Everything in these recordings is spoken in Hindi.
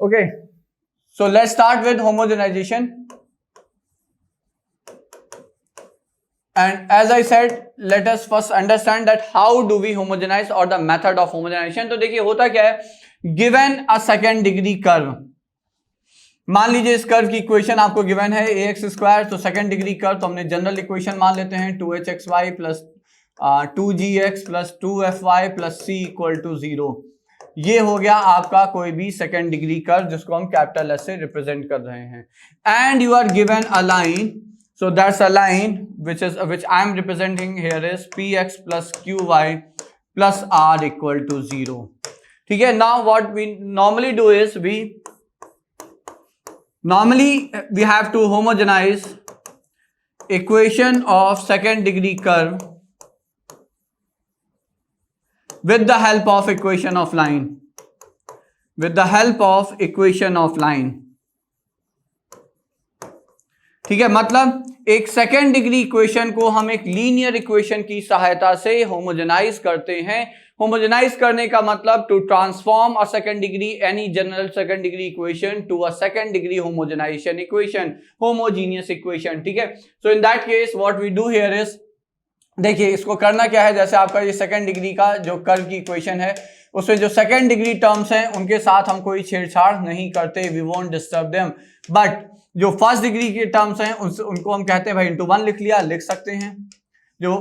Okay, so let's start with homogenization. And as I said, let us first understand that how do we homogenize or the method of homogenization. तो देखिए होता क्या है, given a second degree curve, मान लीजिए इस कर्व की इक्वेशन आपको गिवन है ax स्क्वायर, तो सेकंड डिग्री कर्व, तो हमने जनरल इक्वेशन मान लेते हैं 2hxy plus 2gx plus 2fy plus c equal to 0. ये हो गया आपका कोई भी सेकंड डिग्री कर्व जिसको हम कैपिटल एस से रिप्रेजेंट कर रहे हैं. And you are given a line, so that's a line which I am representing here is px plus qy plus r equal to 0. ठीक है. Now what we normally do is we have to homogenize equation of second degree curve with the help of equation of line. With the help of equation of line. ठीक है. मतलब एक सेकेंड डिग्री इक्वेशन को हम एक लीनियर इक्वेशन की सहायता से होमोजेनाइज करते हैं. होमोजेनाइज करने का मतलब to transform a second degree any general second degree equation to a second degree homogenization equation, homogeneous equation. ठीक है. So in that case what we do here is, देखिए इसको करना क्या है, जैसे आपका ये सेकेंड डिग्री का जो कर्व की इक्वेशन है उसमें जो सेकेंड डिग्री टर्म्स हैं उनके साथ हम कोई छेड़छाड़ नहीं करते, we won't disturb them. But जो फर्स्ट डिग्री के टर्म्स हैं उनको हम कहते हैं भाई इंटू 1 लिख लिया, लिख सकते हैं. जो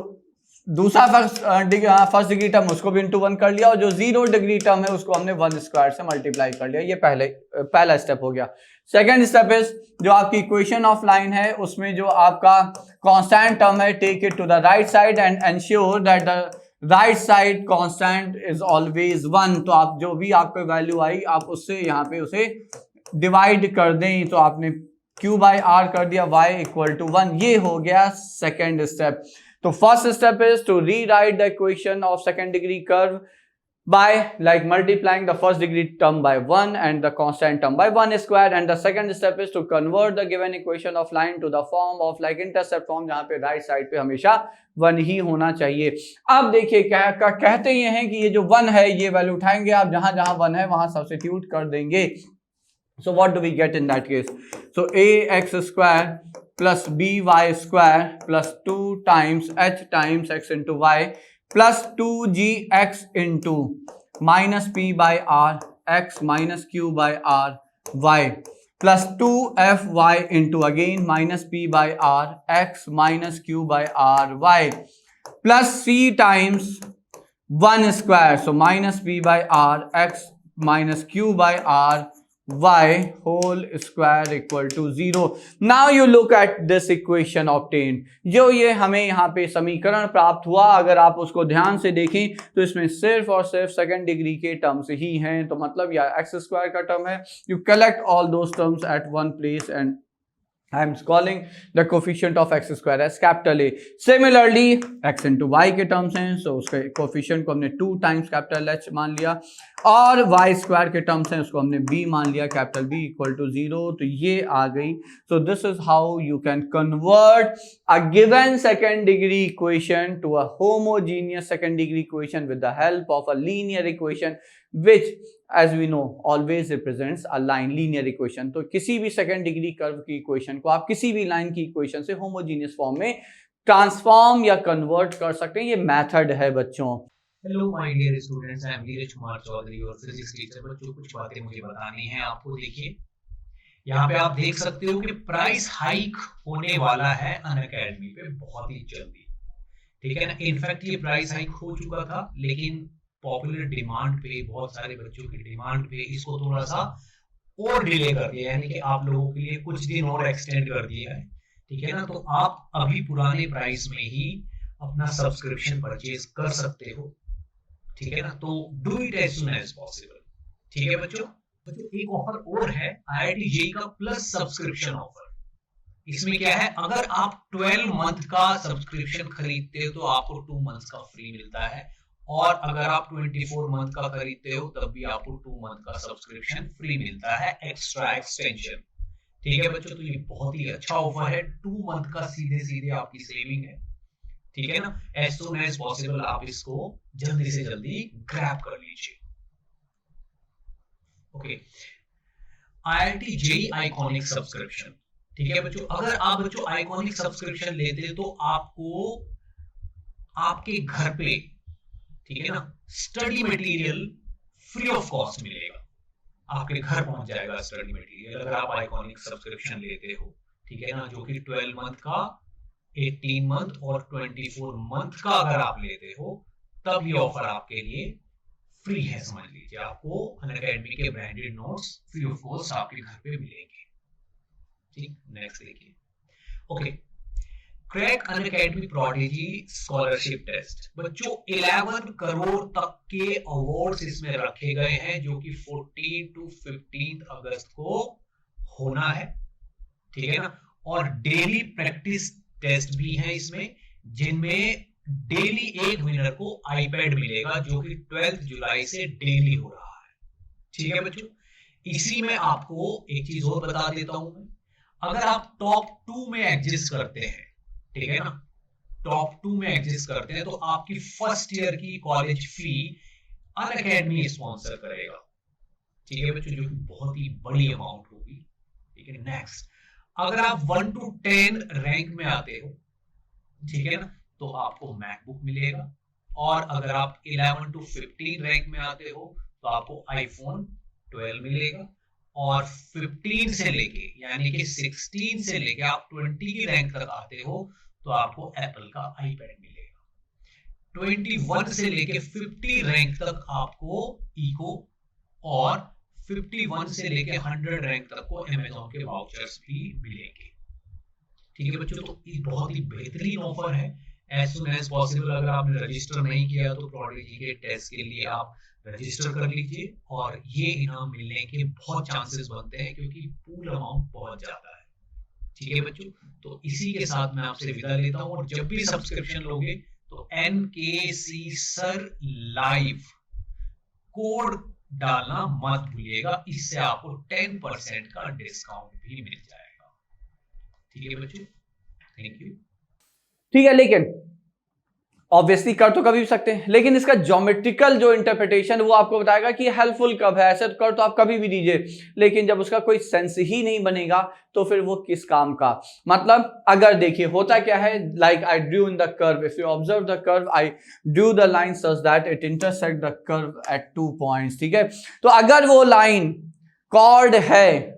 दूसरा फर्स्ट डिग्री टर्म उसको भी इंटू 1 कर लिया, और जो 0 डिग्री टर्म है उसको हमने 1 स्क्वायर से मल्टीप्लाई कर लिया. ये पहला स्टेप हो गया. सेकेंड स्टेप इज जो आपकी इक्वेशन ऑफ लाइन है उसमें जो आपका कांस्टेंट टर्म है, take it to the right side and ensure that the right side constant is always 1. तो आप जो भी आपको वैल्यू आई आप उससे यहाँ पे उसे डिवाइड कर दें, तो आपने q बाई आर कर दिया, y इक्वल टू 1. ये हो गया सेकेंड स्टेप. तो first step is to rewrite the equation of second degree curve by like multiplying the first degree term by 1 and the constant term by 1 square, and the second step is to convert the given equation of line to the form of like intercept form, जहां पे राइट साइड पे हमेशा 1 ही होना चाहिए. अब देखिए कहते ये हैं कि ये जो 1 है ये वैल्यू उठाएंगे आप, जहां जहां 1 है वहां सब्स्टिट्यूट कर देंगे. So what do we get in that case? So ax square plus by square plus 2 times h times x into y plus 2gx into minus p by r x minus q by r y plus 2fy into again minus p by r x minus q by r y plus c times 1 square, so minus p by r x minus q by r y whole square equal to 0. Now you look at this equation obtained. जो ये हमें यहाँ पे समीकरण प्राप्त हुआ, अगर आप उसको ध्यान से देखें तो इसमें सिर्फ और सिर्फ सेकंड डिग्री के टर्म्स ही हैं. तो मतलब यह एक्स स्क्वायर का टर्म है. You collect all those terms at one place and I am calling the coefficient of x square as capital A. Similarly, x into y के टर्म्स हैं, so उसके कोफिशिएंट को हमने 2 times कैपिटल H मान लिया, और y स्क्वायर के टर्म्स हैं उसको हमने b मान लिया, कैपिटल B इक्वल टू 0. तो ये आ गई. So this is how you can convert a given second degree equation to a homogeneous second degree equation with the help of a linear equation which as we know always represents a line, linear equation. तो किसी भी सेकेंड डिग्री कर्व की इक्वेशन को आप किसी भी लाइन की इक्वेशन से होमोजीनियस फॉर्म में ट्रांसफॉर्म या कन्वर्ट कर सकते हैं. ये मेथड है बच्चों. Hello my dear students, I am Neeraj Kumar Chaudhary और फिजिक्स टीचर. बच्चों कुछ बातें मुझे बतानी है आपको. देखिए यहाँ पे आप देख सकते हो कि प्राइस हाइक होने वाला है अनअकैडमी पे बहुत ही जल्दी. ठीक है ना. इनफैक्ट ये प्राइस हाइक हो चुका था, लेकिन पॉपुलर डिमांड पे, बहुत सारे बच्चों की डिमांड पे इसको थोड़ा सा और डिले कर दिया, यानी कि आप लोगों के लिए कुछ दिन और एक्सटेंड कर दिया है. ठीक है ना. तो आप अभी पुराने प्राइस में ही अपना सब्सक्रिप्शन परचेज कर सकते हो. ठीक है ना. तो do it as soon as possible. ठीक है बच्चों. एक ऑफर और है IIT JEE का प्लस सब्सक्रिप्शन ऑफर. इसमें क्या है, अगर आप 12 मंथ का सब्सक्रिप्शन खरीदते हो तो आपको 2 मंथ का फ्री मिलता है, और अगर आप 24 मंथ का खरीदते हो तब भी आपको 2 मंथ का सब्सक्रिप्शन फ्री मिलता है, एक्स्ट्रा एक्सटेंशन. ठीक है बच्चों. तो ये बहुत ही अच्छा ऑफर है. 2 मंथ का सीधे सीधे आपकी सेविंग है. ठीक है ना. एज सून एज पॉसिबल आप इसको जल्दी से जल्दी ग्रैब कर लीजिए. Okay. IIT JEE iconic subscription. ठीक है बच्चों, अगर आप बच्चों आइकॉनिक सब्सक्रिप्शन लेते तो आपको आपके घर पे, ठीक है ना, study material free of cost मिलेगा, आपके घर पहुंच जाएगा स्टडी मटेरियल अगर आप आइकॉनिक सब्सक्रिप्शन लेते हो। ठीक है ना, जो कि 12 मंथ का, 18 मंथ और 24 मंथ का अगर आप लेते हो तब ये ऑफर आपके लिए फ्री है। समझ लीजिए, आपको अनअकैडमी के branded notes free of cost आपके घर पे मिलेंगे। ठीक, नेक्स्ट देखिए। Okay, crack Unacademy prodigy scholarship test. बच्चों 11 करोड़ तक के अवार्ड्स इसमें रखे गए हैं, जो कि 14 to 15 अगस्त को होना है। ठीक है ना, और डेली प्रैक्टिस टेस्ट भी है इसमें, जिनमें डेली एक विनर को आईपैड मिलेगा, जो कि 12 जुलाई से डेली हो रहा है। ठीक है बच्चों, इसी में आपको एक चीज और बता देता हूं मैं, अगर आप टॉप 2 में एग्जिस्ट करते हैं, ठीक है ना, टॉप 2 में एग्जिस्ट करते हैं, तो आपकी फर्स्ट ईयर की कॉलेज फी अनअकैडमी स्पॉन्सर करेगा। ठीक है बच्चों, जो कि बहुत ही बड़ी अमाउंट होगी। ठीक है, नेक्स्ट, अगर आप 1 to 10 रैंक में आते हो, ठीक है ना, तो आपको मैकबुक मिलेगा, और अगर आप 11 to 15 रैंक में आते हो तो आपको आईफोन 12 मिलेगा, और 15 से लेके यानी कि 16 से लेके आप 20 की रैंक तक आते हो तो आपको एप्पल का आईपैड मिलेगा। 21 से लेके 50 रैंक तक आपको इको, और 51 से लेके 100 रैंक तक को अमेज़न के वाउचर्स भी मिलेंगे। ठीक है बच्चों, तो ये बहुत ही बेहतरीन ऑफर है। एज सुन एज पॉसिबल अगर आपने रजिस्टर नहीं किया तो प्रोडिजी के टेस्ट के लिए आप रजिस्टर कर लीजिए, और ये इनाम मिलने के बहुत चांसेस बनते हैं, क्योंकि पूल अमाउंट पहुंच जाता है। ठीक है बच्चों, तो इसी के साथ मैं आपसे विदा लेता हूं, और जब भी सब्सक्रिप्शन लोगे तो NKC सर लाइव कोड डालना मत भूलिएगा, इससे आपको 10% का डिस्काउंट भी मिल जाएगा। ठीक है बच्चों, थैंक यू। ठीक है, लेकिन ऑब्वियसली कर तो कभी भी सकते हैं, लेकिन इसका ज्योमेट्रिकल जो इंटरप्रिटेशन वो आपको बताएगा कि हेल्पफुल कब है। ऐसे कर तो आप कभी भी दीजिए, लेकिन जब उसका कोई सेंस ही नहीं बनेगा तो फिर वो किस काम का। मतलब अगर देखिए होता क्या है, like I drew in the curve, if you observe the curve, I drew the line such that it intersect the curve at 2 points. ठीक है, तो अगर वो लाइन कॉर्ड है,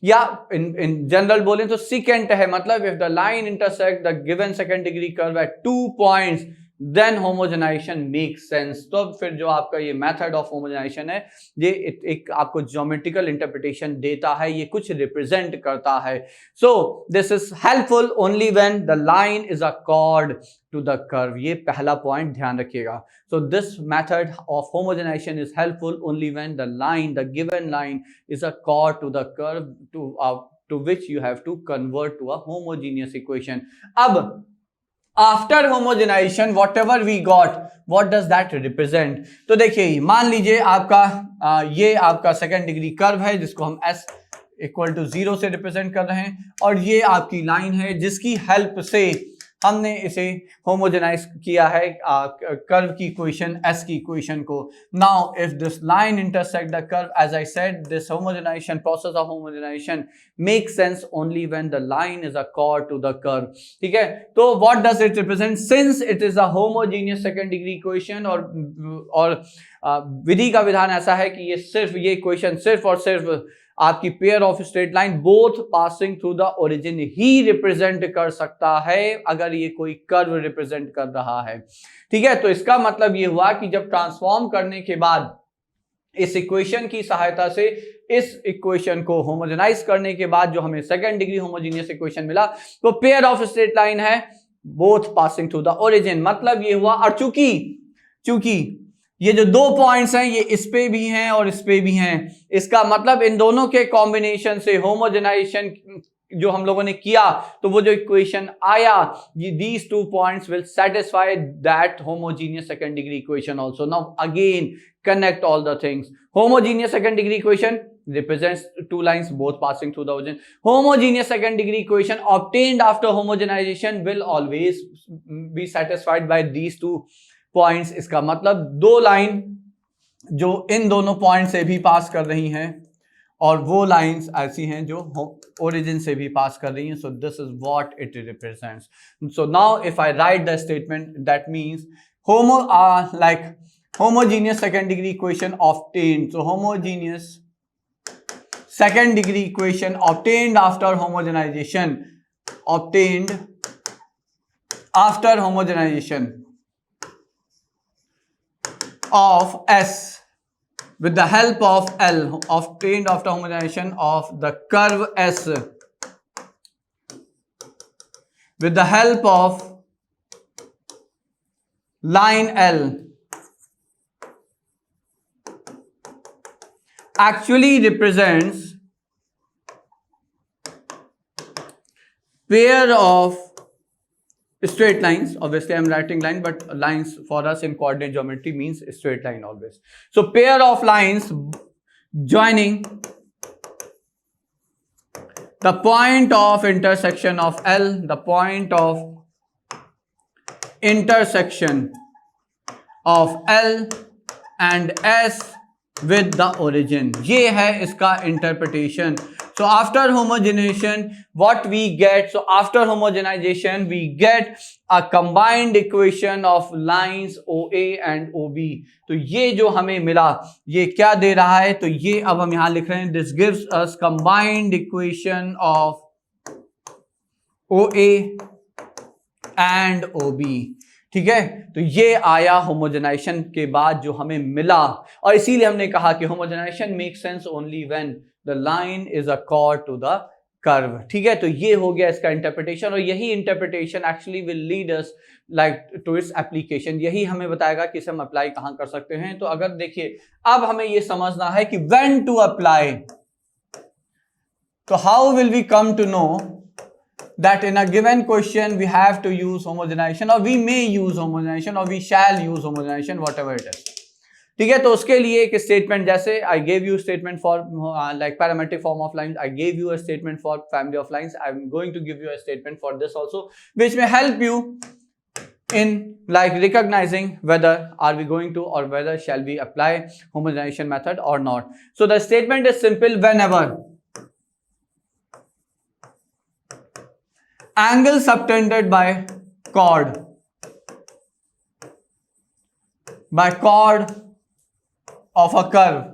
या इन जनरल बोलें तो सिकेंट है, मतलब if the line intersect the given second degree curve at 2 points then homogenisation make sense. तो फिर जो आपका ये मेथड ऑफ होमोजेनाइजेशन है, ये एक आपको ज्योमेट्रिकल इंटरप्रिटेशन देता है, ये कुछ रिप्रेजेंट करता है। So this is helpful only when the line is a chord to the curve. ये पहला पॉइंट ध्यान रखिएगा। So this method of homogenisation is helpful only when the line, the given line is a chord to the curve to which you have to convert to a homogeneous equation. अब after homogenization whatever we got, what does that represent? तो देखिए, मान लीजिए आपका ये आपका सेकंड डिग्री कर्व है, जिसको हम s इक्वल टू 0 से रिप्रेजेंट कर रहे हैं, और ये आपकी लाइन है जिसकी हेल्प से हमने इसे होमोजेनाइज किया है कर्व की इक्वेशन, s की इक्वेशन को। Now if this line intersect the curve, as I said, this homogenisation process of homogenisation make sense only when the line is a chord to the curve. ठीक है, तो what does it represent? Since it is a homogeneous second degree equation, और विधि का विधान ऐसा है कि ये इक्वेशन सिर्फ और सिर्फ आपकी pair of straight line both passing through the origin he represent कर सकता है, अगर ये कोई कर्व रिप्रेजेंट कर रहा है। ठीक है, तो इसका मतलब ये हुआ कि जब ट्रांसफॉर्म करने के बाद इस इक्वेशन की सहायता से इस इक्वेशन को होमोजेनाइज करने के बाद जो हमें सेकंड डिग्री होमोजेनियस इक्वेशन मिला, तो पेयर ऑफ स्ट्रेट लाइन है both passing through the origin. मतलब ये हुआ, और चूंकि ये जो 2 पॉइंट्स हैं ये इस पे भी हैं और इस पे भी हैं, इसका मतलब इन दोनों के कॉम्बिनेशन से होमोजेनाइजेशन जो हम लोगों ने किया, तो वो जो इक्वेशन आया, these 2 points will satisfy that homogeneous second degree equation also. Now again connect all the things. Homogeneous second degree equation represents 2 lines both passing through the origin. Homogeneous second degree equation obtained after homogenization will always be satisfied by these 2 points. इसका मतलब 2 लाइन जो इन दोनों पॉइंट से भी पास कर रही हैं और वो लाइंस ऐसी हैं जो ओरिजिन से भी पास कर रही हैं. सो this is what it represents. So now if I right the statement, that means homogeneous second degree equation obtained. So homogeneous second degree equation obtained after homogenization of S with the help of L, obtained after homogenization of the curve S with the help of line L, actually represents pair of straight lines. Obviously I'm writing line, but lines for us in coordinate geometry means straight line always. So pair of lines joining the point of intersection of L, the point of intersection of L and S with the origin. ये है इसका interpretation. So after homogenization, what we get? So after homogenization, we get a combined equation of lines OA and OB. तो ये जो हमें मिला, ये क्या दे रहा है? तो ये अब हम यहां लिख रहे हैं, this gives us combined equation of OA and OB. ठीक है, तो ये आया होमोजेनाइजेशन के बाद जो हमें मिला, और इसीलिए हमने कहा कि homogenisation make sense only when the line is a chord to the curve. ठीक है, तो ये हो गया इसका इंटरप्रिटेशन, और यही interpretation actually will lead us like to its application. यही हमें बताएगा कि इसे हम अप्लाई कहां कर सकते हैं. तो अगर देखिए, अब हमें ये समझना है कि व्हेन टू अप्लाई. तो how will we come to know that in a given question we have to use homogenization, or we may use homogenization, or we shall use homogenization, whatever it is. ठीक है, तो उसके लिए एक स्टेटमेंट, जैसे I gave you statement for like parametric form of lines, I gave you a statement for family of lines, I'm going to give you a statement for this also, which may help you in like recognizing whether are we going to or whether shall we apply homogenization method or not. So the statement is simple: whenever angle subtended by chord of a curve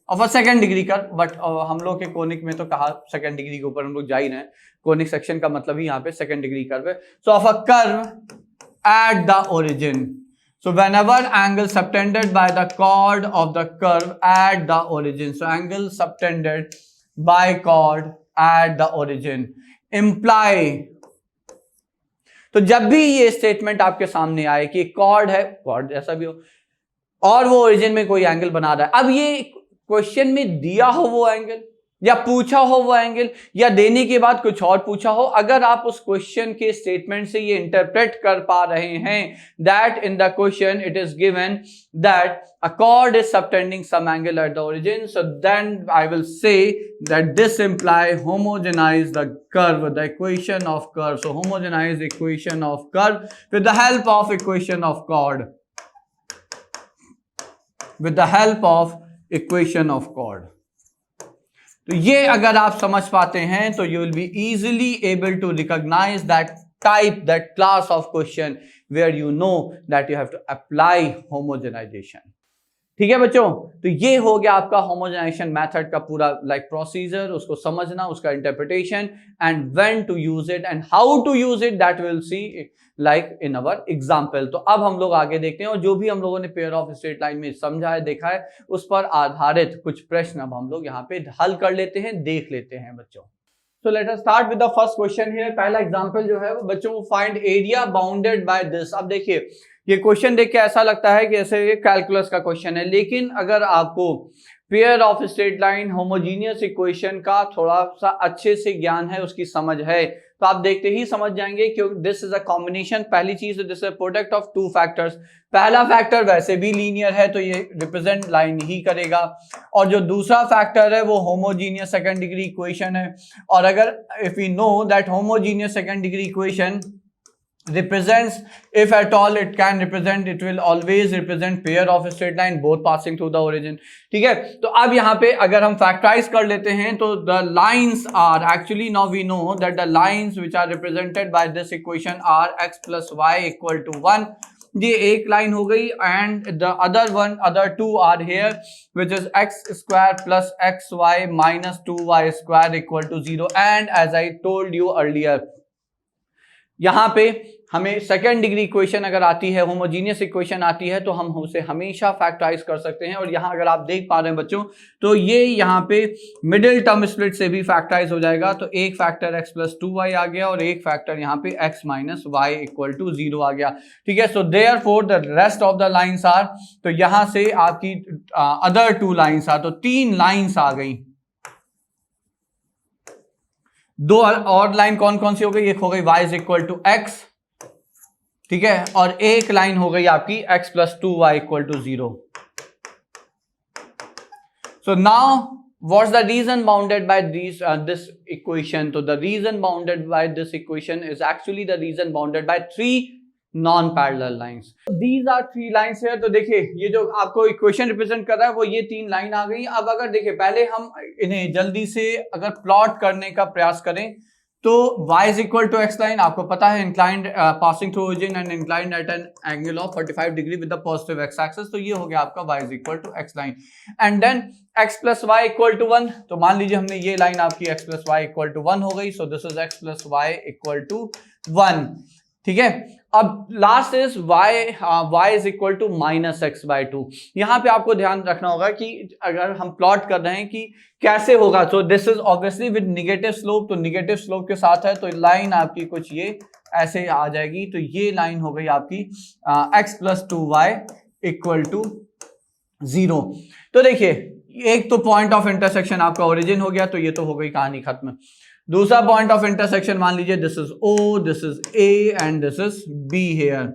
of a second degree curve, but हम लोग के कोनिक में तो कहा सेकंड डिग्री के ऊपर हम लोग जा ही रहे हैं, कोनिक सेक्शन का मतलब ही यहाँ पे सेकंड डिग्री कर्व है. सो of a curve at the origin. So whenever angle subtended by the chord of the curve at the origin, so angle subtended by chord at the origin imply, तो जब भी ये स्टेटमेंट आपके सामने आए कि कॉर्ड है, कॉर्ड जैसा भी हो, और वो ओरिजिन में कोई एंगल बना रहा है, अब ये क्वेश्चन में दिया हो वो एंगल, या पूछा हो वो एंगल, या देने के बाद कुछ और पूछा हो, अगर आप उस क्वेश्चन के स्टेटमेंट से ये इंटरप्रेट कर पा रहे हैं that in the question it is given that a chord is subtending some angle at the origin, so then I will say that this imply homogenize the curve, the equation of curve. So homogenize equation of curve with the help of equation of chord, with the help of equation of chord. तो ये अगर आप समझ पाते हैं तो you will be easily able to recognize that type, that class of question where you know that you have to apply homogenization. ठीक है बच्चों, तो ये हो गया आपका होमोजेनाइजेशन मेथड का पूरा लाइक प्रोसीजर, उसको समझना, उसका interpretation, and when to use it and how to use it, that will see like in our example. तो अब हम लोग आगे देखते हैं, और जो भी हम लोगों ने पेयर ऑफ स्ट्रेट लाइन में समझा है, देखा है, उस पर आधारित कुछ प्रश्न अब हम लोग यहाँ पे हल कर लेते हैं, देख लेते हैं बच्चों. So let us start with the first question here. पहला एग्जांपल जो है वो बच्चों को find area bounded by this. अब देखिए, ये क्वेश्चन देख के ऐसा लगता है कि ऐसे ये कैलकुलस का क्वेश्चन है, लेकिन अगर आपको pair of straight line homogeneous equation का थोड़ा सा अच्छे से ज्ञान है, उसकी समझ है, तो आप देखते ही समझ जाएंगे कि दिस इज अ कॉम्बिनेशन. पहली चीज, this is product of two factors. पहला फैक्टर वैसे भी लीनियर है तो ये रिप्रेजेंट लाइन ही करेगा, और जो दूसरा फैक्टर है वो होमोजीनियस सेकंड डिग्री इक्वेशन है. और अगर if we know that homogeneous second degree equation represents, if at all it can represent, it will always represent pair of straight line both passing through the origin. ठीक है, तो अब यहाँ पे अगर हम फैक्टराइज कर लेते हैं तो the lines are actually, now we know that the lines which are represented by this equation are x plus y equal to 1. ये एक लाइन हो गई, and the other two are here, which is x square plus xy minus 2y square equal to 0. And as I told you earlier, यहाँ पे हमें सेकेंड डिग्री इक्वेशन अगर आती है, होमोजीनियस इक्वेशन आती है, तो हम उसे हमेशा फैक्टराइज कर सकते हैं. और यहाँ अगर आप देख पा रहे हैं बच्चों, तो ये यहाँ पे मिडिल टर्म स्प्लिट से भी फैक्टराइज हो जाएगा. तो एक फैक्टर x प्लस 2y आ गया और एक फैक्टर यहाँ पे x minus y equal to 0 आ गया. ठीक है, so therefore the rest of the lines are, तो यहाँ से आपकी अदर टू लाइंस आर, तो 3 लाइंस आ गई. 2 और लाइन कौन कौन सी हो गई? एक हो गई y is equal to x, ठीक है, और एक लाइन हो गई आपकी x plus 2y equal to 0. So now what's the region bounded by this equation? तो the region bounded by this equation is actually the region bounded by 3 non parallel lines. These are 3 lines है. तो देखिए ये जो आपको इक्वेशन रिप्रेजेंट कर रहा है वो ये 3 लाइन आ गई. अब अगर देखिए पहले हम इन्हें जल्दी से अगर प्लॉट करने का प्रयास करें तो y is equal to x line आपको पता है, inclined passing through origin and inclined at an angle of 45 degree with the positive x axis. तो ये हो गया आपका y is equal to x line. And then x plus y equal to 1. तो मान लीजिए हमने ये लाइन आपकी x plus y equal to 1 हो गई. So this is x plus y equal to 1. ठीक है, अब last is y is equal to minus x by 2. यहाँ पे आपको ध्यान रखना होगा कि अगर हम प्लॉट कर रहे हैं कि कैसे होगा, तो this is obviously with negative slope. तो निगेटिव स्लोप के साथ है तो लाइन आपकी कुछ ये ऐसे आ जाएगी. तो ये लाइन हो गई आपकी x plus 2y equal to 0. तो देखिए एक तो पॉइंट ऑफ इंटरसेक्शन आपका ओरिजिन हो गया, तो ये तो हो गई कहानी खत्म. दूसरा पॉइंट ऑफ इंटरसेक्शन मान लीजिए this is O, this is A and this is B here.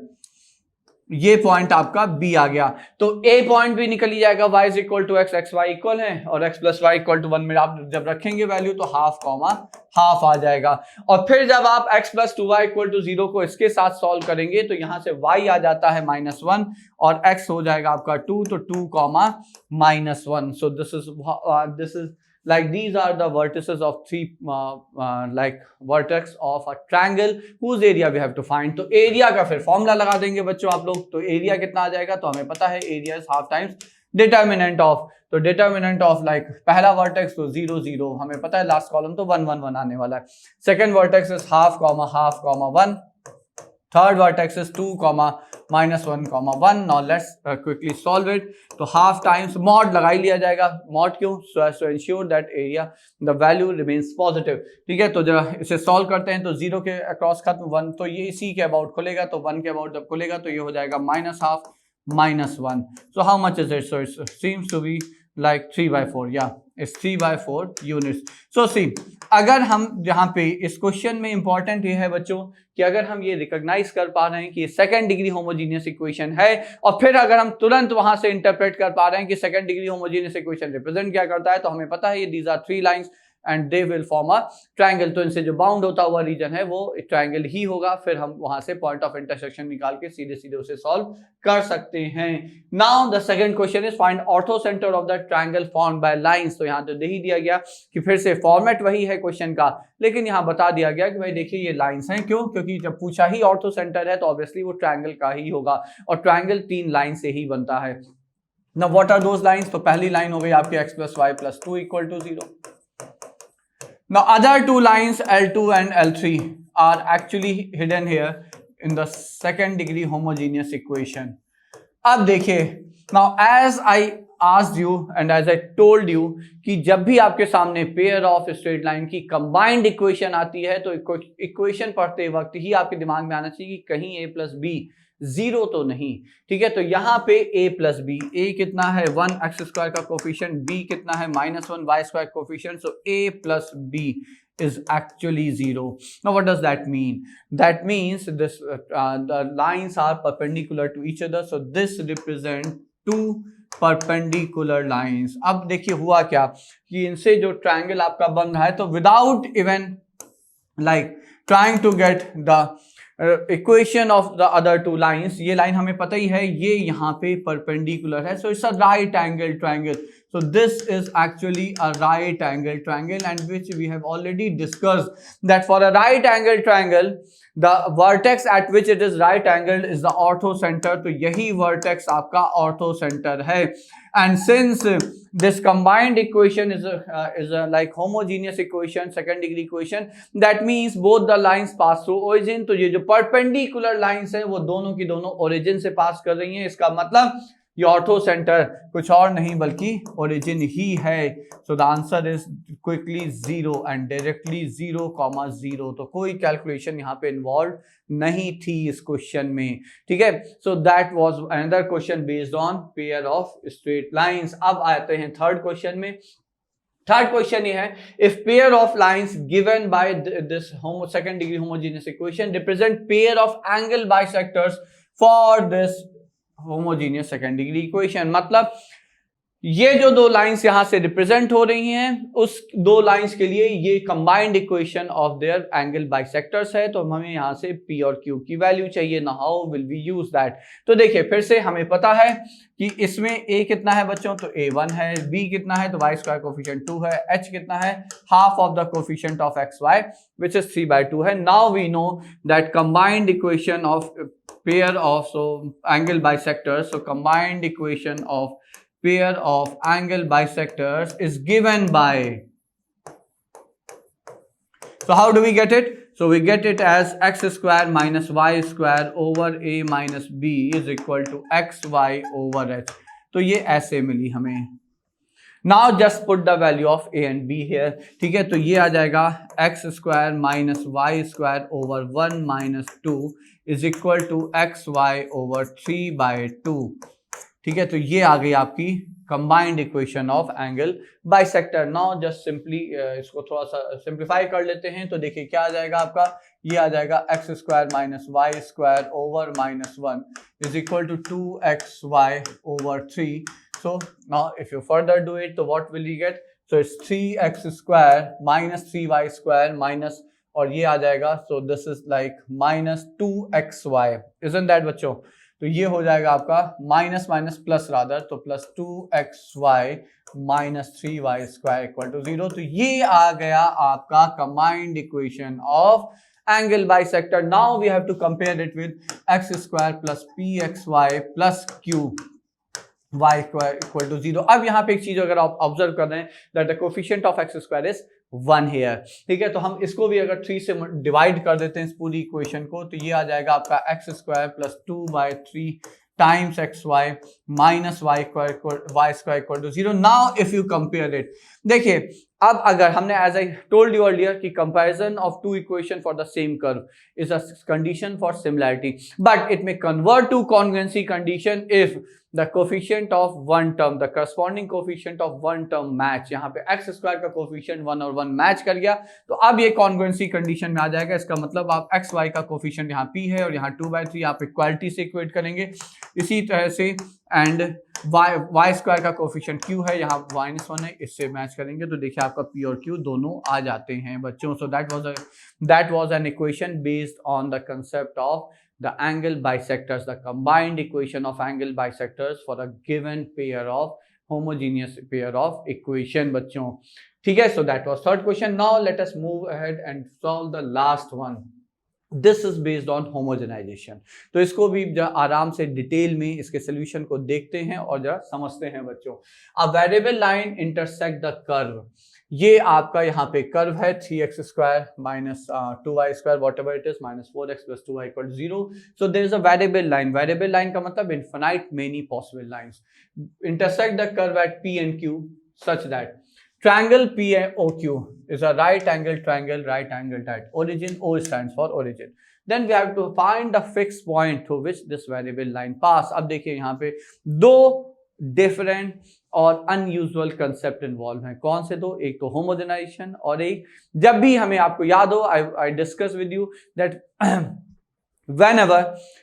ये पॉइंट आपका B आ गया. तो A पॉइंट भी निकल ही जाएगा. y is equal to x, x y equal है, और x plus y equal to 1 में आप जब रखेंगे वैल्यू तो हाफ कॉमा हाफ आ जाएगा. और फिर जब आप x plus 2y equal to 0 को इसके साथ सॉल्व करेंगे तो यहां से y आ जाता है -1 और x हो जाएगा आपका 2, तो 2 comma -1. So this is like these are the vertices of 3 like vertex of a triangle whose area we have to find. तो area का फिर फॉर्मूला लगा देंगे बच्चों आप लोग. तो area कितना आ जाएगा? तो हमें पता है area is half times determinant of. तो determinant of like पहला vertex तो 0 0 हमें पता है, लास्ट कॉलम तो 1 1 1 आने वाला है. Second vertex is half comma 1. Third vertex is 2 -1 1. Now let's quickly solve it. तो हाफ टाइम्स मॉड लगा ही लिया जाएगा. मॉड क्यों? So as to ensure that area the value remains positive. ठीक है, तो जब इसे सॉल्व करते हैं तो 0 के अक्रॉस खत्म 1, तो ये इसी के अबाउट खुलेगा. तो 1 के अबाउट जब खुलेगा तो ये हो जाएगा -1/2 -1. So how much is it? So it seems to be like 3/4. yeah, it's 3/4 units. So see, अगर हम यहाँ पे इस क्वेश्चन में इंपॉर्टेंट ये है बच्चों कि अगर हम ये रिकॉग्नाइज कर पा रहे हैं कि सेकंड डिग्री होमोजीनियस इक्वेशन है, और फिर अगर हम तुरंत वहां से इंटरप्रेट कर पा रहे हैं कि second degree homogeneous equation represent क्या करता है, तो हमें पता है ये these are 3 lines and they will form a triangle. तो इनसे जो बाउंड होता हुआ रीजन है वो ट्रायंगल ही होगा. फिर हम वहां से पॉइंट ऑफ इंटरसेक्शन निकाल के सीधे सीधे उसे सॉल्व कर सकते हैं. Now the second question is find ortho centre of the triangle formed by lines. तो यहाँ तो दे ही दिया गया कि फिर से फॉर्मेट वही है क्वेश्चन का, लेकिन यहाँ बता दिया गया कि भाई देखिए ये लाइंस हैं. क्यों? क्योंकि जब पूछा ही ऑर्थो सेंटर है तो ऑब्वियसली वो ट्रायंगल का ही होगा, और ट्रायंगल 3 लाइन से ही बनता है. Now what are those lines? तो पहली लाइन हो गई आपकी x plus y plus 2 equal to 0. Now other 2 lines L2 and L3 are actually hidden here in the second degree homogeneous equation. अब देखिए, now as I asked you and as I told you कि जब भी आपके सामने पेयर ऑफ स्ट्रेट लाइन की कंबाइंड इक्वेशन आती है तो इक्वेशन पढ़ते वक्त ही आपके दिमाग में आना चाहिए कि कहीं a प्लस बी 0 तो नहीं. ठीक है, तो यहाँ पे a प्लस बी, a कितना है 1 एक्स स्क्वायर का कोफिशिएंट, b कितना है -1 y square coefficient. So a plus b is actually 0. Now what does that mean? That means this the lines are perpendicular to each other. So this represent 2 perpendicular lines. अब देखिए हुआ क्या कि इनसे जो ट्रायंगल आपका बन रहा है, तो without even like trying to get the equation of the other two lines, ये लाइन हमें पता ही है, ये यहाँ पे परपेंडिकुलर है, so it's a right angle triangle. So this is actually a right angle triangle, and which we have already discussed that for a right angle triangle, the vertex at which it is right angled is the orthocenter. तो यही vertex आपका orthocenter है. And since this combined equation is a like homogeneous equation, second degree equation, that means both the lines pass through origin. तो ये जो perpendicular lines है वो दोनों की दोनों origin से पास कर रही हैं. इसका मतलब ये ऑर्थो सेंटर कुछ और नहीं बल्कि ओरिजिन ही है. So the answer is quickly 0 and directly 0,0. तो कोई कैलकुलेशन यहाँ पे इन्वॉल्व नहीं थी इस क्वेश्चन में. ठीक है, so that was another question based on pair of straight lines. अब आते हैं थर्ड क्वेश्चन में. थर्ड क्वेश्चन ये है, if pair of lines given by this second degree homogeneous equation represent pair of angle bisectors for this homogeneous second degree equation. मतलब ये जो दो लाइंस यहां से रिप्रेजेंट हो रही हैं, उस दो लाइंस के लिए ये combined equation of their angle bisectors है. तो हमें यहां से P और Q की वैल्यू चाहिए. ना how will we use that. तो देखिए फिर से हमें पता है कि इसमें A कितना है बच्चों, तो A1 है. B कितना है, तो y स्क्वायर कोफिशिएंट 2 है. H कितना है, half of the coefficient of xy which is 3/2 है. Now we know that combined equation of pair of angle bisectors, so combined equation of pair of angle bisectors is given by, so how do we get it? So we get it as x square minus y square over a minus b is equal to xy over h. तो ये ऐसे मिली हमें. Now just put the value of a and b here. ठीक है, तो ये आ जाएगा x square minus y square over 1 minus 2 is equal to xy over 3/2. ठीक है, तो ये आ गई आपकी combined equation of angle bisector. Now just simply इसको थोड़ा सा सिंप्लीफाई कर लेते हैं. तो देखिए क्या आ जाएगा आपका, ये आ जाएगा x square minus y square over -1 is equal to 2xy over 3. So now if you further do it, so what will you get? So it's 3x square minus 3y square minus, और ये आ जाएगा, so this is like minus 2xy, isn't that बच्चों? तो ये हो जाएगा आपका माइनस माइनस प्लस रादर, तो plus 2xy minus 3y square equal to 0. तो ये आ गया आपका combined equation of angle bisector. Now we have to compare it with x square plus pxy plus q y square equal to 0. अब यहाँ पे एक चीज अगर आप ऑब्जर्व कर रहे हैं that the coefficient of x square is 1 here. ठीक है, तो हम इसको भी अगर 3 से डिवाइड कर देते हैं इस पूरी इक्वेशन को, तो ये आ जाएगा आपका x square plus 2/3 times xy minus y square equal to 0. Now if you compare it, देखिए अब अगर हमने as I told you earlier कि comparison of two equation for the same curve is a condition for similarity, but it में convert to congruency condition if the coefficient of one term, the corresponding coefficient of one term match. यहाँ पे x स्क्वायर का कोफिशिएंट 1 और 1 मैच कर गया, तो अब ये कॉन्ग्रुएंसी कंडीशन में आ जाएगा. इसका मतलब आप x y का कोफिशिएंट यहाँ p है और यहाँ 2/3 आप इक्वालिटी से इक्वेट करेंगे. इसी तरह से एंड y स्क्वायर का कोफिशिएंट q है, यहाँ -1 है, इससे मैच करेंगे तो देखिए आपका p और q दोनों आ जाते हैं बच्चों. So that was an equation based on the concept of the angle bisectors, the combined equation of angle bisectors for a given pair of homogeneous pair of equation बच्चों. ठीक है, so that was third question. Now let us move ahead and solve the last one. This is based on homogenization. तो इसको भी जरा आराम से डिटेल में इसके सोल्यूशन को देखते हैं और जरा समझते हैं बच्चों. A variable line intersect the curve. ये आपका यहाँ पे कर्व है 3x square minus 2y square whatever it is minus 4x plus 2y equal 0. So there is a variable line. Variable line का मतलब infinite many possible lines intersect the curve at p and q such that triangle POQ is a right angle triangle, right angled at origin. O stands for origin. Then we have to find the fixed point through which this variable line pass. अब देखिए यहाँ पे दो डिफरेंट और अनयूजुअल कंसेप्ट इन्वॉल्व हैं. कौन से दो? एक तो होमोजेनाइजेशन और एक, जब भी हमें आपको याद हो, I discuss with you that whenever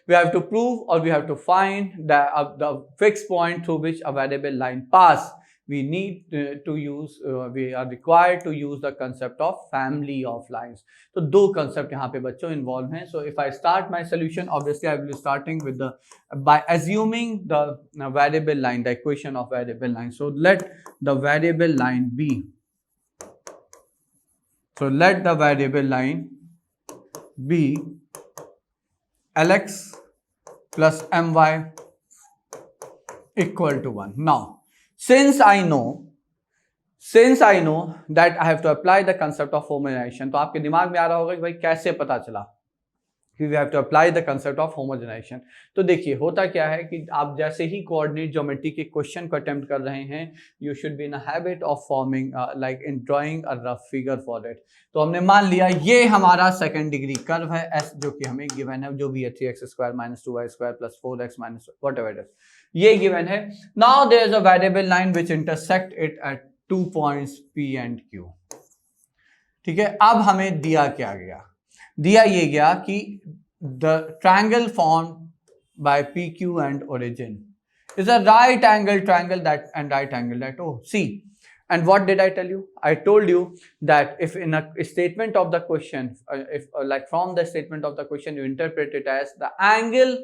we have to prove or we have to find the fixed point through which a variable line pass, we need to use we are required to use the concept of family of lines. तो दो concept यहाँ पे बच्चों involve हैं. So if I start my solution, obviously I will be starting with by assuming the variable line, the equation of variable line. So let the variable line be, so let the variable line be Lx plus my equal to 1. Now, since I know that I have to apply the concept of homogenization, तो आपके दिमाग में आ रहा होगा कि भाई कैसे पता चला कि we have to apply the concept of homogenization. तो देखिए होता क्या है कि आप जैसे ही कोऑर्डिनेट ज्योमेट्री के क्वेश्चन को अटेम्प्ट कर रहे हैं, you should be in a habit of forming like in drawing a rough figure for it. तो हमने मान लिया ये हमारा सेकंड डिग्री कर्व है S, जो कि हमें गिवन है, जो भी है 3x square minus 2y square plus 4x minus whatever it is, ये गिवन है. Now there is a variable line which intersect it at 2 points P and Q. ठीक है, अब हमें दिया क्या गया? दिया ये गया कि the triangle form by PQ and origin is a right angle triangle that and right angle that. Oh, see, and what did I tell you? I told you that if in a statement of the question, if like from the statement of the question you interpret it as the angle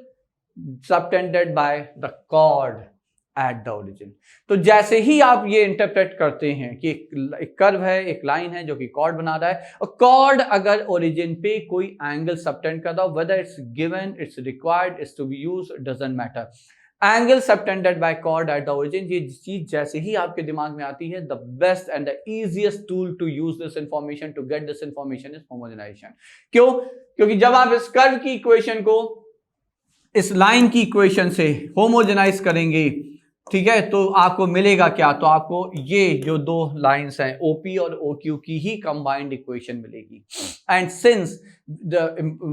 subtended by the chord at the origin. तो जैसे ही आप ये इंटरप्रेट करते हैं कि एक कर्व है, एक लाइन है जो कि कॉर्ड बना रहा है, और कॉर्ड अगर ओरिजिन पे कोई एंगल सबटेंड कर रहा हो, whether it's given, it's required, it's to be used, doesn't matter. Angle subtended by chord at the origin, ये चीज जैसे ही आपके दिमाग में आती है, the best and the easiest tool to use this information, to get this information is homogenisation. क्यों? क्योंकि जब आप इस कर्व की इक्वेशन को इस लाइन की इक्वेशन से होमोजेनाइज करेंगे, ठीक है, तो आपको मिलेगा क्या? तो आपको ये जो दो लाइंस हैं OP और OQ की ही कंबाइंड इक्वेशन मिलेगी. And since the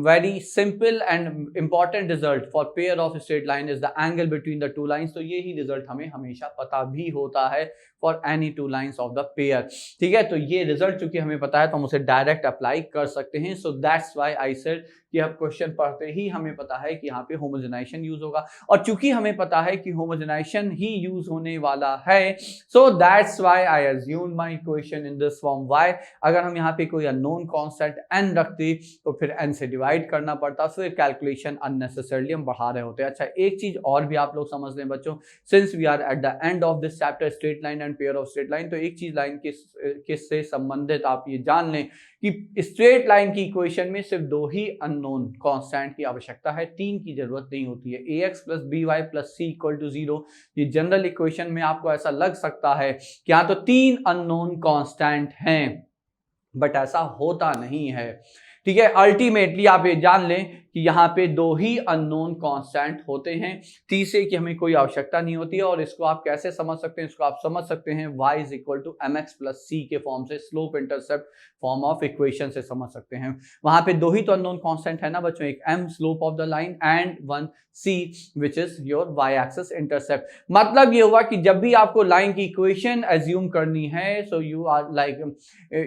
very simple and important result for pair of straight line is the angle between the two lines, तो ये ही रिजल्ट हमें हमेशा पता भी होता है for any two lines of the pair. ठीक है, तो ये रिजल्ट चूंकि हमें पता है तो हम उसे डायरेक्ट अप्लाई कर सकते हैं. So that's why I said कि अब क्वेश्चन पढ़ते ही हमें पता है कि यहाँ पे होमोजेनाइजेशन यूज होगा, और चूंकि हमें पता है कि होमोजेनाइजेशन ही यूज होने वाला है, so that's why I assume my equation in this form. Why? अगर हम यहाँ पे कोई अननोन कांस्टेंट n रखते तो फिर n से डिवाइड करना पड़ता, फिर कैलकुलेशन अननेसेसरली हम बढ़ा रहे होते. अच्छा, एक चीज और भी आप लोग समझ लें बच्चों, since we are at the end of this chapter straight line and pair of straight line, तो एक चीज लाइन किससे संबंधित आप ये जान लें कि स्ट्रेट लाइन की इक्वेशन में सिर्फ दो ही अननोन कांस्टेंट की आवश्यकता है, तीन की जरूरत नहीं होती है. ax plus by plus c equal to 0, ये जनरल इक्वेशन में आपको ऐसा लग सकता है कि यहाँ तो तीन अननोन कांस्टेंट हैं, बट ऐसा होता नहीं है. ठीक है, अल्टीमेटली आप ये जान लें कि यहाँ पे दो ही अननोन कांस्टेंट होते हैं, तीसरे की हमें कोई आवश्यकता नहीं होती है. और इसको आप कैसे समझ सकते हैं? इसको आप समझ सकते हैं y is equal to mx plus c के फॉर्म से, slope intercept form of equation से समझ सकते हैं. वहां पे दो ही तो अननोन कांस्टेंट है ना बच्चों, एक m slope of the line and one c which is your y axis intercept. मतलब ये हुआ कि जब भी आपको लाइन की इक्वेशन एज्यूम करनी है, so you are like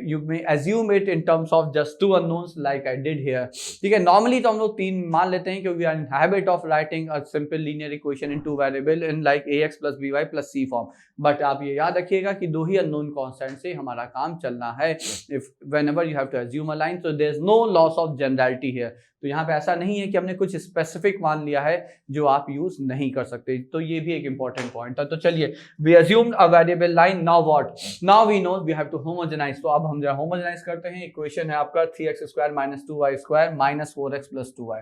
you may assume it in terms of just two unknowns like I did here. ठीक है, नॉर्मली तो हम लोग तीन मान लेते हैं क्योंकि we are in habit of writing a simple linear equation in two variable in like ax plus by plus c form. But आप ये याद रखिएगा कि दो ही अननोन कांस्टेंट से हमारा काम चलना है. If whenever you have to assume a line, so there is no loss of generality here. तो यहाँ पे ऐसा नहीं है कि हमने कुछ स्पेसिफिक मान लिया है जो आप यूज नहीं कर सकते. तो ये भी एक इंपॉर्टेंट पॉइंट था. तो चलिए, we assumed a variable line. Now what? Now we know we have to homogenize. तो अब हम जरा होमोजेनाइज करते हैं. इक्वेशन है आपका 3x square minus 2y square minus 4x plus 2y.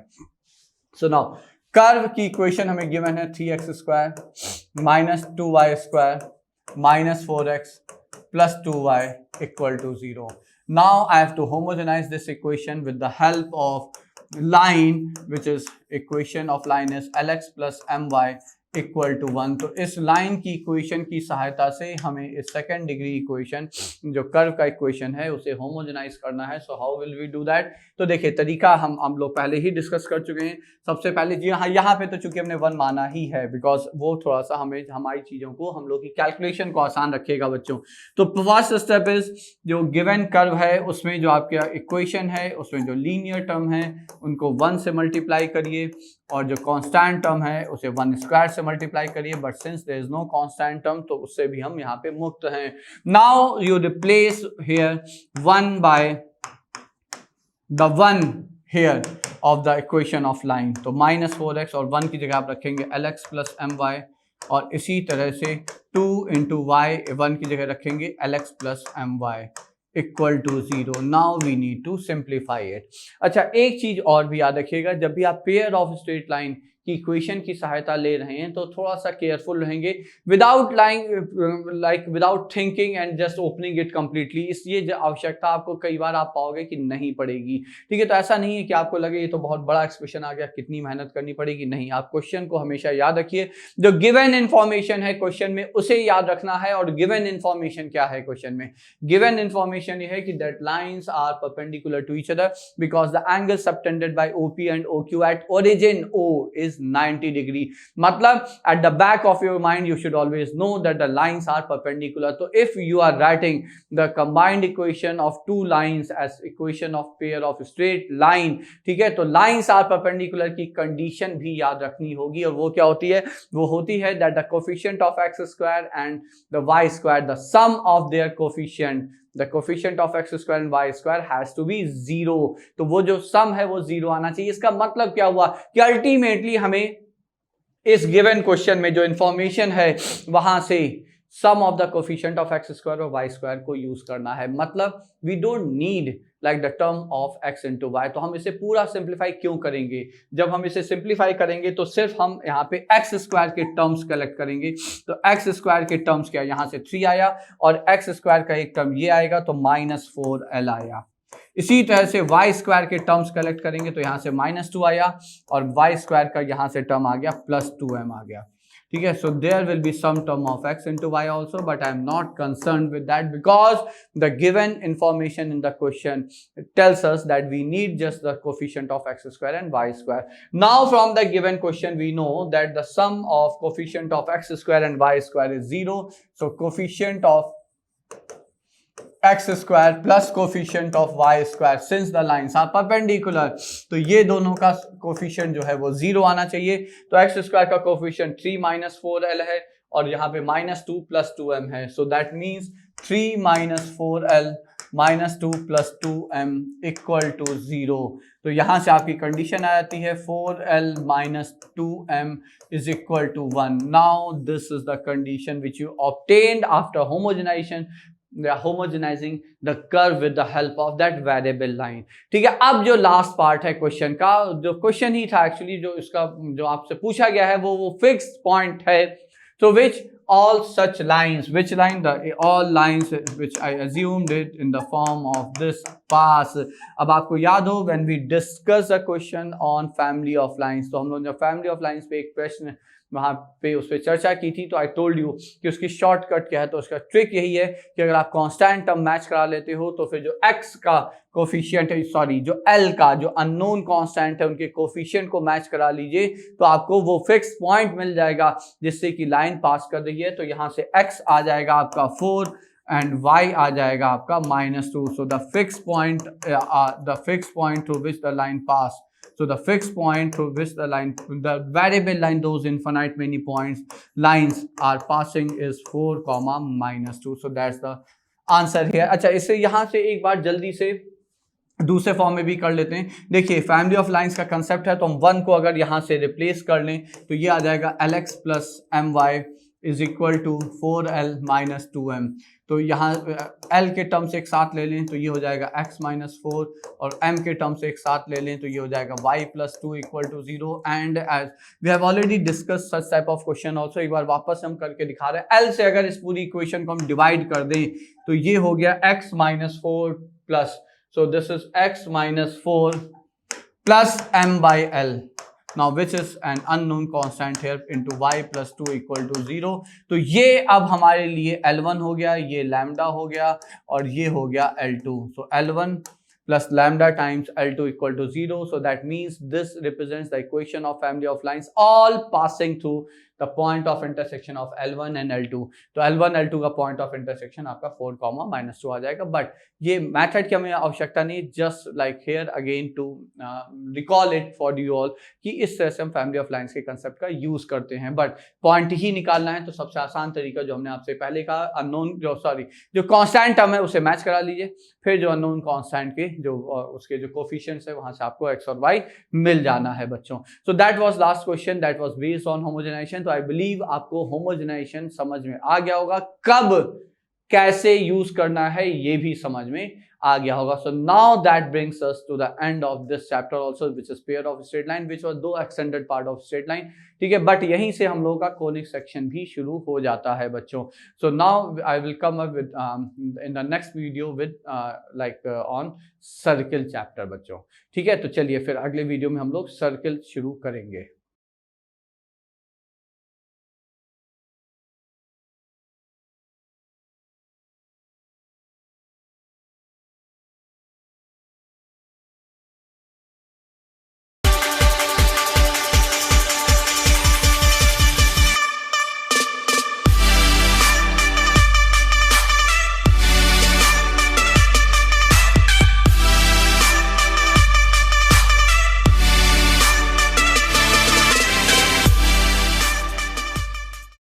So now curve की इक्वेशन हमें गिवन है 3x square minus 2y square minus 4x plus 2y equal to 0. Now I have to homogenize this equation with the help of line, which is equation of line is Lx plus my equal to 1. तो इस लाइन की इक्वेशन की सहायता से हमें इस सेकेंड डिग्री इक्वेशन जो कर्व का इक्वेशन है उसे होमोजेनाइज करना है. So how will we do that? तो देखिए, तरीका हम लोग पहले ही डिस्कस कर चुके हैं. सबसे पहले जी हाँ, यहाँ पे तो चूंकि हमने 1 माना ही है, बिकॉज वो थोड़ा सा हमें हमारी चीज़ों को, हम लोग की कैलकुलेशन को आसान रखेगा बच्चों. तो फर्स्ट स्टेप इज जो गिवन कर्व है उसमें जो आपका इक्वेशन है उसमें जो लीनियर टर्म है उनको 1 से मल्टीप्लाई करिए, और जो कांस्टेंट टर्म है उसे 1 स्क्वायर से मल्टीप्लाई करिए, but since there is no constant term तो उससे भी हम यहाँ पे मुक्त हैं. Now you replace here 1 by the 1 here of the equation of line. तो -4x और 1 की जगह आप रखेंगे lx प्लस my, और इसी तरह से 2 इंटू वाई 1 की जगह रखेंगे lx plus my equal to 0. Now we need to simplify it. अच्छा, एक चीज और भी याद रखिएगा, जब भी आप पेयर ऑफ स्ट्रेट लाइन की इक्वेशन की सहायता ले रहे हैं तो थोड़ा सा केयरफुल रहेंगे, without without thinking and just opening it completely. इसलिए आवश्यकता आपको कई बार आप पाओगे कि नहीं पड़ेगी. ठीक है, तो ऐसा नहीं है कि आपको लगे ये तो बहुत बड़ा एक्सप्रेशन आ गया, कितनी मेहनत करनी पड़ेगी. नहीं, आप क्वेश्चन को हमेशा याद रखिए. जो गिवन इन्फॉर्मेशन है क्वेश्चन में उसे याद रखना है. और गिवन इन्फॉर्मेशन क्या है क्वेश्चन में? गिवन इन्फॉर्मेशन ये है कि that lines are perpendicular to each other because the angle subtended by OP and OQ at origin O is 90 degree. मतलब at the back of your mind you should always know that the lines are perpendicular. So if you are writing the combined equation of two lines as equation of pair of straight line, ठीक है, तो lines are perpendicular की condition भी याद रखनी होगी. और वो क्या होती है? वो होती है that the coefficient of x square and the y square, the sum of their coefficient, the coefficient of x square and y square has to be 0. तो वो जो सम है वो 0 आना चाहिए. इसका मतलब क्या हुआ कि अल्टीमेटली हमें इस गिवन क्वेश्चन में जो इंफॉर्मेशन है वहां से sum of the coefficient of x square और वाई स्क्वायर को यूज करना है. मतलब we don't need like the term of x into y. तो हम इसे पूरा सिंप्लीफाई क्यों करेंगे? जब हम इसे सिंप्लीफाई करेंगे तो सिर्फ हम यहाँ पे एक्स स्क्वायर के टर्म्स कलेक्ट करेंगे. तो एक्स स्क्वायर के टर्म्स क्या, यहाँ से 3 आया और एक्स स्क्वायर का एक टर्म ये आएगा तो -4l आया. इसी तरह से वाई स्क्वायर के टर्म्स कलेक्ट करेंगे तो यहाँ से -2 आया और वाई स्क्वायर का यहाँ से टर्म आ गया +2m आ गया. ठीक है, so there will be some term of x into y also, but I am not concerned with that because the given information in the question tells us that we need just the coefficient of x square and y square. Now from the given question we know that the sum of coefficient of x square and y square is 0. So coefficient of x square plus coefficient of y square since the lines are perpendicular, तो ये दोनों का कोफिशिएंट जो है वो 0 आना चाहिए. तो x स्क्वायर का कोफिशिएंट 3 - 4l है और यहाँ पे -2 + 2m है. So that means 3 - 4l -2 + 2m equal to 0. तो यहाँ से आपकी कंडीशन आ जाती है 4l - 2m is equal to 1. Now this is the condition which you obtained after homogenizing the curve with the help of that variable line. ठीक है, अब जो लास्ट पार्ट है क्वेश्चन का, जो क्वेश्चन ही था एक्चुअली जो इसका जो आपसे पूछा गया है वो फिक्स्ड पॉइंट है. So which all such lines, which line? The all lines which I assumed it in the form of this pass. अब आपको याद हो when we discuss a question on family of lines, तो हम लोग जब family of lines पे एक प्रश्न वहाँ पे उस पर चर्चा की थी तो आई टोल्ड यू कि उसकी शॉर्टकट क्या है. तो उसका ट्रिक यही है कि अगर आप कांस्टेंट टर्म मैच करा लेते हो तो फिर जो x का कोफिशिएंट है, सॉरी जो l का जो अननोन कांस्टेंट है उनके कोफिशिएंट को मैच करा लीजिए तो आपको वो फिक्स पॉइंट मिल जाएगा जिससे कि लाइन पास कर रही है. तो यहाँ से x आ जाएगा आपका 4 एंड y आ जाएगा आपका -2. So the fix point through which the line pass, so the fixed point through which the variable line, those infinite many points lines are passing is 4, -2. So that's the answer here. अच्छा, इससे यहाँ से एक बार जल्दी से दूसरे फॉर्म में भी कर लेते हैं. देखिए फैमिली ऑफ लाइंस का कंसेप्ट है तो हम 1 को अगर यहाँ से रिप्लेस कर लें तो ये आ जाएगा lx plus my is equal to 4l - 2m. तो यहाँ l के टर्म्स एक साथ ले लें तो ये हो जाएगा x - 4 और m के टर्म्स एक साथ ले लें तो ये हो जाएगा y + 2 equal to 0. And as we have already discuss such type of question also, एक बार वापस हम करके दिखा रहे हैं. l से अगर इस पूरी इक्वेशन को हम डिवाइड कर दें तो ये हो गया x - 4 plus, so this is x - 4 plus m/l. Now which is an unknown constant here into y + 2 equal to 0. तो ये अब हमारे लिए L1 हो गया, ये लैम्डा हो गया और ये हो गया L2. So L1 plus lambda times L2 equal to 0. So that means this represents the equation of family of lines all passing through the point of intersection of L1 and L2। तो L1 L2 का पॉइंट ऑफ इंटरसेक्शन आपका 4, -2 आ जाएगा। बट ये मैथड की हमें आवश्यकता नहीं, just like here again to recall it for you all कि इस तरह से हम फैमिली ऑफ लाइंस के कंसेप्ट का यूज करते हैं। बट पॉइंट ही निकालना है तो सबसे आसान तरीका जो हमने आपसे पहले कहा, अननोन जो कांस्टेंट टर्म है उसे मैच करा लीजिए, फिर जो अननोन कांस्टेंट के जो उसके जो कोफिशिएंट्स है वहां से आपको x और y मिल जाना है बच्चों। So that was last question, that was based on homogenization. तो आई बिलीव आपको होमोजेनाइजेशन समझ में आ गया होगा, कब कैसे यूज करना है ये भी समझ में आ गया होगा। So now that brings us to the end of this chapter also, which is pair of straight line, which was two extended part of straight line, ठीक है। बट यहीं से हम लोगों का कोनिक सेक्शन भी शुरू हो जाता है बच्चों। So now I will come up with in the next video with like on circle chapter बच्चों, ठीक है। तो चलिए फिर अगले वीडियो में हम लोग सर्किल शुरू करेंगे।